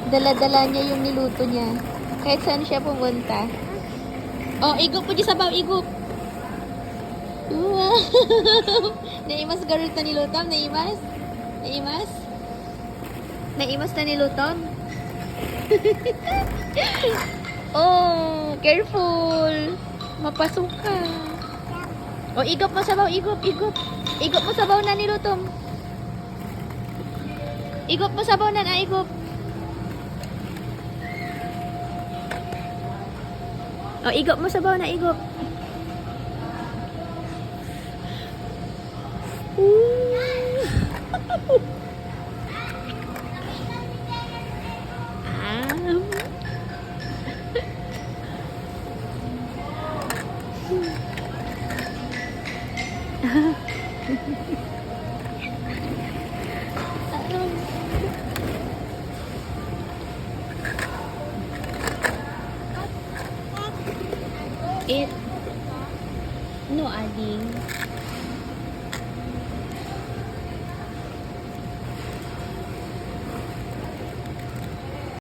Dala-dala niya yung niluto niya. Kahit saan siya pumunta. Oh, igop po dyan sabaw, igop. Wow. Naimas garot na nilutom, naimas? Naimas? Naimas na nilutom? Oh, careful. Mapasok ka. Oh, igop mo sabaw, igop, igop. Igop mo sabaw na nilutom. Igop mo sabaw na, igop. Oh, igop mo sabaw na, igop. It no adding